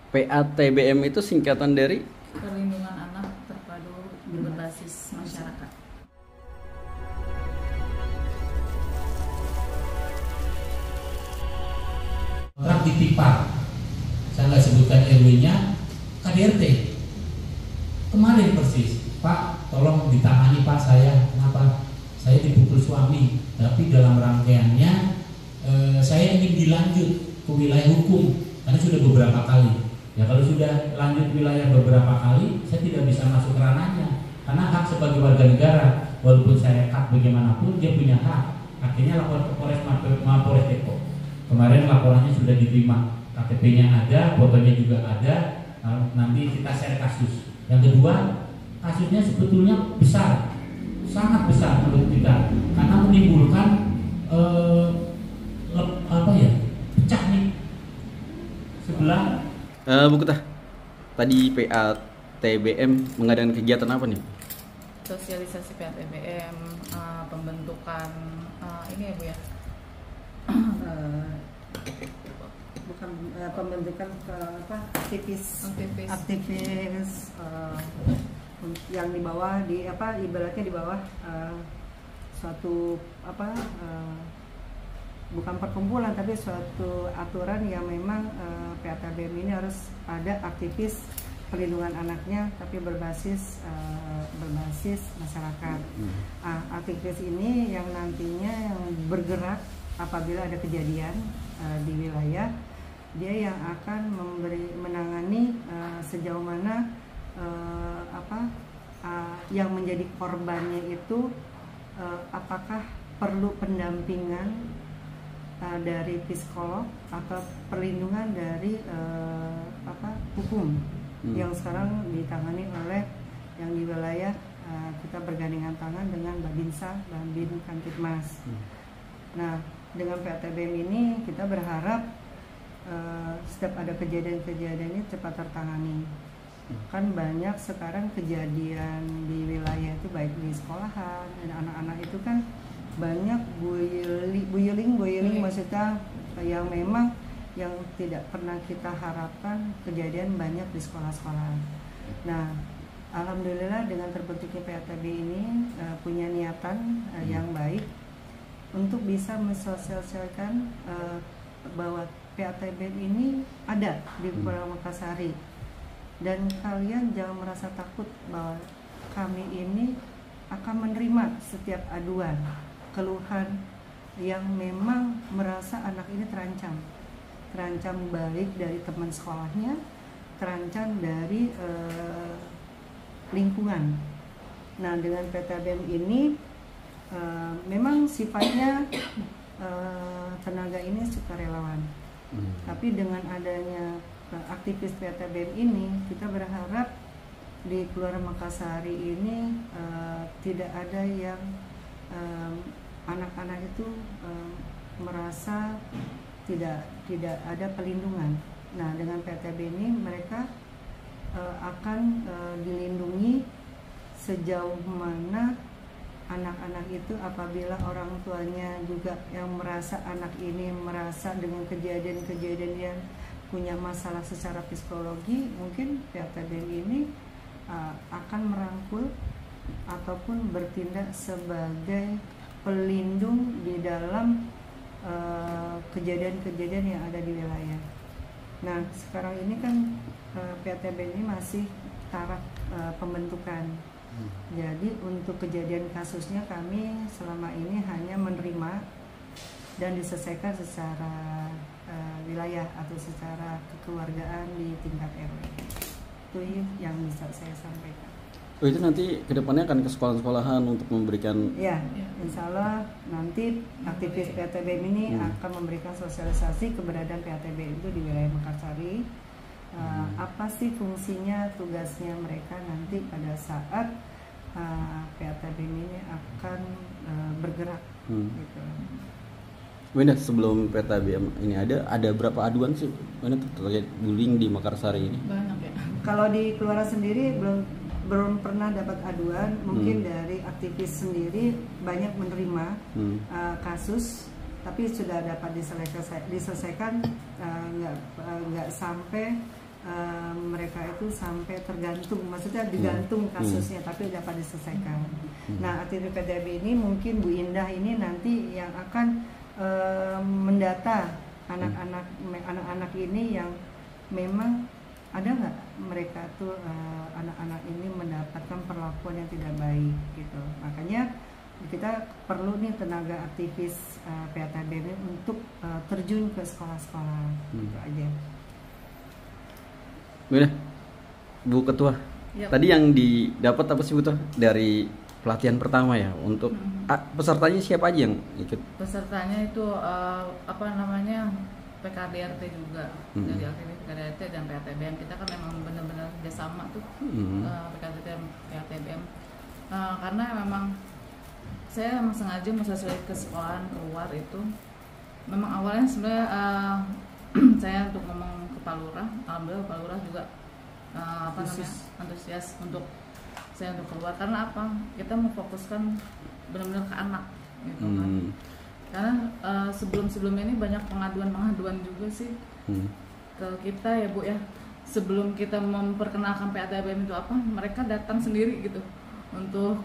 PATBM itu singkatan dari Perlindungan Anak Terpadu Berbasis Masyarakat. Orang ditipar, saya nggak sebutkan RW-nya, KDRT. Kemarin persis, Pak, tolong ditangani Pak saya, kenapa? Saya dipukul suami, tapi dalam rangkaiannya saya ingin dilanjut ke wilayah hukum, karena sudah beberapa kali. Ya kalau sudah lanjut wilayah beberapa kali, saya tidak bisa masuk ke ranahnya, karena hak sebagai warga negara, walaupun saya hak bagaimanapun, dia punya hak. Akhirnya lapor ke Mapores Depok. Kemarin laporannya sudah diterima, KTP-nya ada, fotonya juga ada. Nanti kita share kasus. Yang kedua, kasusnya sebetulnya besar, sangat besar menurut kita, karena menimbulkan pecah nih sebelah. Bu Ketah, tadi PATBM mengadakan kegiatan apa nih? Sosialisasi PATBM, pembentukan ini ya Bu ya. Bukan pembentukan aktivis yang di bawah ibaratnya di bawah suatu bukan perkumpulan tapi suatu aturan yang memang PATBM ini harus ada aktivis perlindungan anaknya tapi berbasis masyarakat. Aktivis ini yang nantinya yang bergerak apabila ada kejadian di wilayah, dia yang akan menangani sejauh mana yang menjadi korbannya itu apakah perlu pendampingan dari psikolog atau perlindungan dari hukum yang sekarang ditangani oleh yang di wilayah kita bergandengan tangan dengan Babinsa dan Bin Kantipmas. Nah, dengan PATBM ini kita berharap setiap ada kejadian-kejadian ini cepat tertangani. Kan banyak sekarang kejadian di wilayah itu baik di sekolahan dan anak-anak itu kan banyak bullying maksudnya yang memang yang tidak pernah kita harapkan kejadian banyak di sekolah-sekolah. Nah, alhamdulillah dengan terbentuknya PATB ini punya niatan yang baik untuk bisa mensosialisasikan bahwa PATB ini ada di Kepulauan Makassari, dan kalian jangan merasa takut bahwa kami ini akan menerima setiap aduan keluhan yang memang merasa anak ini terancam baik dari teman sekolahnya, terancam dari lingkungan. Nah, dengan PATBM ini memang sifatnya tenaga ini sukarelawan, tapi dengan adanya aktivis PATBM ini kita berharap di Kelurahan Makassari ini tidak ada yang anak-anak itu merasa tidak ada pelindungan. Nah, dengan PATB ini mereka akan dilindungi sejauh mana anak-anak itu apabila orang tuanya juga yang merasa anak ini merasa dengan kejadian-kejadian yang punya masalah secara psikologi, mungkin PATB ini akan merangkul ataupun bertindak sebagai pelindung di dalam kejadian-kejadian yang ada di wilayah. Nah, sekarang ini kan PATB ini masih taraf pembentukan. Jadi untuk kejadian kasusnya kami selama ini hanya menerima dan diselesaikan secara wilayah atau secara kekeluargaan di tingkat RW. Itu yang bisa saya sampaikan. Oh, itu nanti kedepannya akan ke sekolah-sekolahan untuk memberikan. Ya, insya Allah nanti aktivis PATBM ini akan memberikan sosialisasi keberadaan PATBM itu di wilayah Makassari. Apa sih fungsinya, tugasnya mereka nanti pada saat PATBM ini akan bergerak. Gitu. Benda, sebelum PATBM ini ada berapa aduan sih terkait bullying di Makassari ini? Banyak ya. Kalau di Kelurahan sendiri belum pernah dapat aduan, mungkin dari aktivis sendiri banyak menerima kasus, tapi sudah dapat diselesaikan, nggak sampai mereka itu sampai tergantung, maksudnya digantung kasusnya, tapi dapat diselesaikan. Nah, aktivis PTB ini mungkin Bu Indah ini nanti yang akan mendata anak-anak ini yang memang ada nggak mereka tuh anak-anak ini mendapatkan perlakuan yang tidak baik gitu. Makanya kita perlu nih tenaga aktivis PATB untuk terjun ke sekolah-sekolah gitu aja. Udah, Bu Ketua. Yap. Tadi yang didapat apa sih Bu Ketua dari pelatihan pertama ya? Untuk pesertanya siapa aja yang ikut? Pesertanya itu PKDRT juga, dari aktivis PKDRT dan PATBM. Kita kan memang benar-benar kerjasama tuh, PKDRT dan PATBM. Karena memang saya memang sengaja sesuai ke sekolahan keluar itu. Memang awalnya sebenarnya saya untuk ngomong ke Pak Lurah, alhamdulillah Pak Lurah juga antusias untuk saya untuk keluar. Karena apa? Kita memfokuskan benar-benar ke anak gitu kan. Karena sebelum-sebelumnya ini banyak pengaduan juga sih ke kita ya Bu ya. Sebelum kita memperkenalkan PATBM itu apa, mereka datang sendiri gitu untuk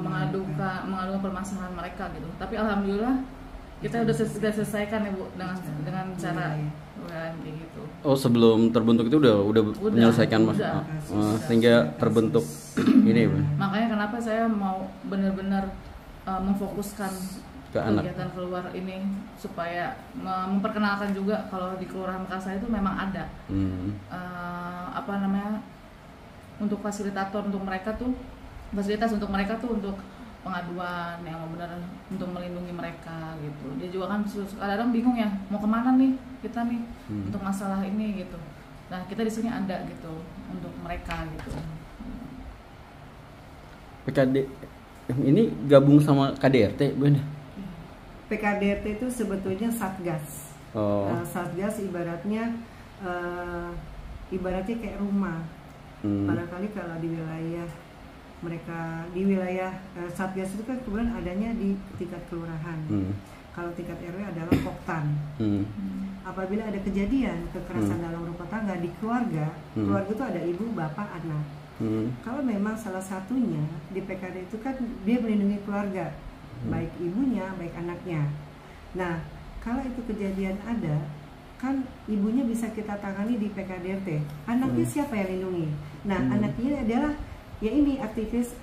mengadukan permasalahan mereka gitu. Tapi alhamdulillah kita udah selesaikan ya Bu dengan cara kayak gitu. Oh, sebelum terbentuk itu udah menyelesaikan sehingga terbentuk ini Bu. Makanya kenapa saya mau benar-benar memfokuskan kegiatan keluar ini supaya memperkenalkan juga kalau di Kelurahan Mekarsari itu memang ada untuk fasilitator untuk mereka tuh, fasilitas untuk mereka tuh untuk pengaduan yang benar untuk melindungi mereka gitu. Dia juga kan kadang bingung ya mau kemana nih kita nih untuk masalah ini gitu. Nah kita di sini ada gitu untuk mereka gitu. PKD ini gabung sama KDRT Bu? PKDRT itu sebetulnya satgas. Satgas ibaratnya kayak rumah. Barangkali kalau di wilayah mereka di wilayah satgas itu kan kemudian adanya di tingkat kelurahan. Kalau tingkat RW adalah Poktan. Apabila ada kejadian kekerasan dalam rumah tangga di keluarga itu ada ibu, bapak, anak. Kalau memang salah satunya di PKD itu kan dia melindungi keluarga, baik ibunya, baik anaknya. Nah, kalau itu kejadian ada, kan ibunya bisa kita tangani di PKDRT. Anaknya siapa yang lindungi? Nah, anaknya adalah ya ini aktivis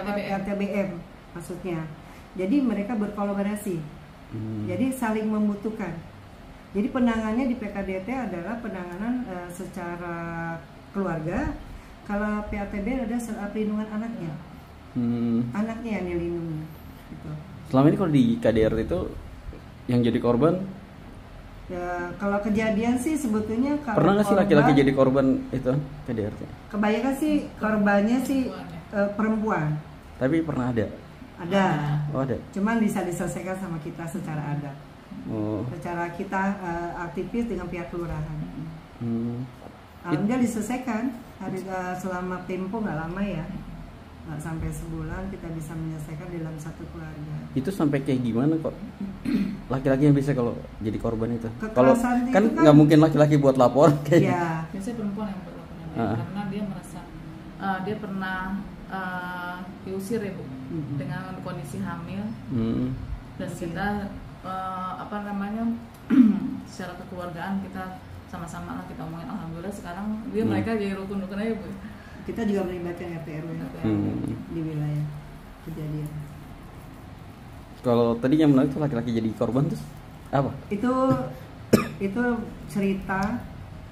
PATBM maksudnya. Jadi mereka berkolaborasi. Jadi saling membutuhkan. Jadi penanganannya di PKDRT adalah penanganan secara keluarga. Kalau PATB ada perlindungan anaknya. Anaknya yang dilindungi gitu. Selama ini kalau di KDRT itu yang jadi korban ya, kalau kejadian sih sebetulnya kalau pernah nggak sih laki-laki jadi korban itu KDRT? Kebanyakan sih korbannya sih perempuan. Tapi pernah ada? Ada. Oh, ada. Cuman bisa diselesaikan sama kita secara adat. Secara kita aktivis dengan pihak kelurahan. Alhamdulillah diselesaikan selama tempo nggak lama ya. Nggak sampai sebulan kita bisa menyelesaikan dalam satu keluarga. Itu sampai kayak gimana kok laki-laki yang bisa kalau jadi korban itu? Kalau kan nggak mungkin laki-laki buat lapor kayak ya. Biasanya perempuan yang buat laporan karena dia merasa dia pernah diusir ya Bu dengan kondisi hamil dan kita secara kekeluargaan kita sama-sama lah kita omongin. Alhamdulillah sekarang mereka jadi rukun-rukun aja Bu. Kita juga melibatkan RT RW di wilayah kejadian. Kalau tadi yang menarik itu laki-laki jadi korban terus apa? Itu cerita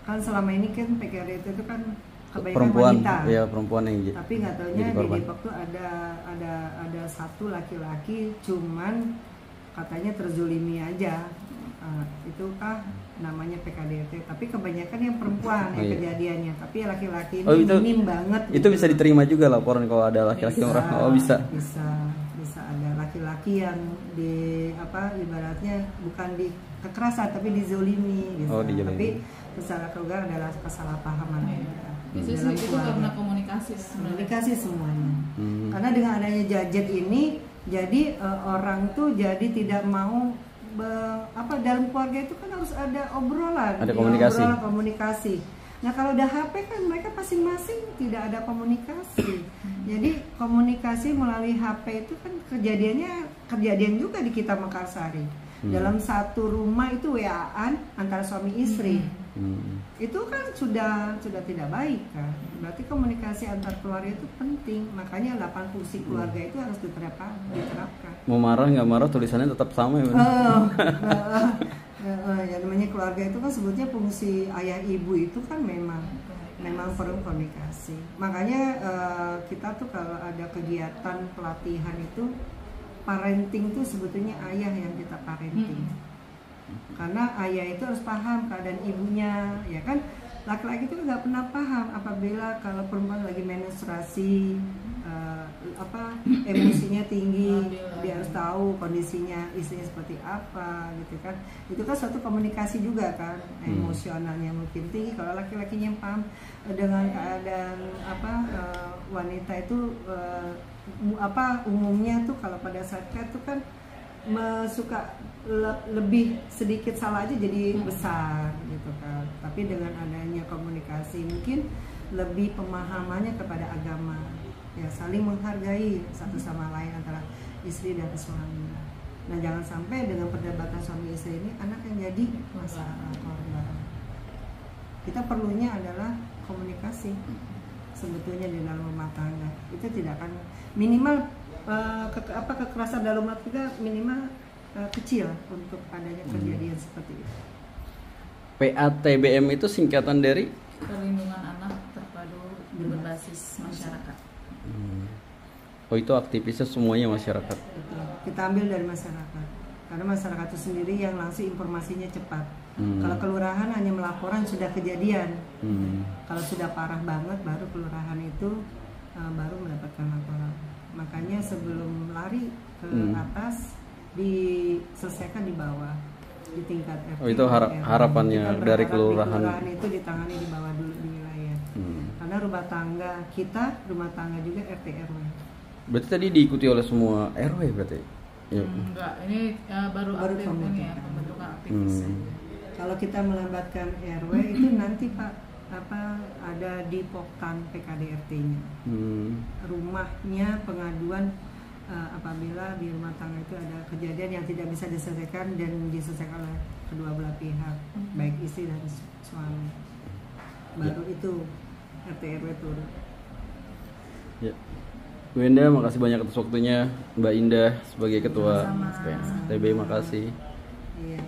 kan selama ini kan PKD itu kan kebanyakan perempuan, wanita. Ya perempuan yang tapi nggak taunya di Depok tuh ada satu laki-laki cuman katanya terzolimi aja. Itu kah namanya PKDRT, tapi kebanyakan yang perempuan yang kejadiannya, tapi laki-laki ini minim banget. Itu bisa diterima juga laporan kalau ada laki-laki yang bisa ada laki-laki yang ibaratnya bukan di kekerasan tapi dizolimi gitu. Tapi secara keluarga adalah kesalahpahaman. Biasanya itu karena komunikasi semuanya. Karena dengan adanya gadget ini jadi orang tuh jadi tidak mau dalam keluarga itu kan harus ada obrolan, ada komunikasi. Komunikasi. Nah kalau udah HP kan mereka masing-masing tidak ada komunikasi. Jadi komunikasi melalui HP itu kan kejadian juga di kita Mekarsari. Dalam satu rumah itu WA-an antara suami istri. Itu kan sudah tidak baik kan. Berarti komunikasi antar keluarga itu penting. Makanya 8 fungsi keluarga itu harus diterapkan. Mau marah nggak marah tulisannya tetap sama ya. Ya namanya keluarga itu kan sebetulnya fungsi ayah ibu itu kan memang perlu komunikasi. Makanya kita tuh kalau ada kegiatan pelatihan itu parenting tuh sebetulnya ayah yang kita parenting. Karena ayah itu harus paham keadaan ibunya, ya kan? Laki-laki itu nggak pernah paham apabila kalau perempuan lagi menstruasi, emosinya tinggi, dia harus tahu kondisinya istrinya seperti apa, gitu kan? Itu kan suatu komunikasi juga kan, emosionalnya mungkin tinggi. Kalau laki-lakinya paham dengan keadaan wanita itu umumnya tuh kalau pada saat itu kan suka lebih sedikit salah aja jadi besar gitu kan. Tapi dengan adanya komunikasi mungkin lebih pemahamannya kepada agama, ya saling menghargai satu sama lain antara istri dan suami. Nah jangan sampai dengan perdebatan suami istri ini anak yang jadi masalah korban. Kita perlunya adalah komunikasi sebetulnya di dalam rumah tangga. Itu tidak akan minimal kekerasan dalam rumah tangga minimal kecil untuk adanya kejadian seperti itu. PATBM itu singkatan dari Perlindungan Anak Terpadu Berbasis Masyarakat. Oh itu aktivisnya semuanya masyarakat. Betul. Kita ambil dari masyarakat. Karena masyarakat itu sendiri yang langsung informasinya cepat. Kalau kelurahan hanya melaporan sudah kejadian. Kalau sudah parah banget baru kelurahan itu baru mendapatkan laporan. Makanya sebelum lari ke atas diselesaikan di bawah di tingkat RT. Oh itu harapannya dari kelurahan. Kelurahan itu ditangani di bawah dulu di wilayah. Karena rumah tangga juga RT RW. Berarti tadi diikuti oleh semua RW berarti? Ya. Enggak, ini baru aktif ini ya, pembentukan aktivis. Kalau kita melambatkan RW itu nanti Pak ada di Poktan PKDRT-nya. Rumahnya pengaduan apabila di rumah tangga itu ada kejadian yang tidak bisa diselesaikan dan diselesaikan oleh kedua belah pihak, baik istri dan suami. Baru itu RT RW turun. Ya. Bu Indah, makasih banyak atas waktunya. Mbak Indah sebagai ketua TB, makasih. Iya.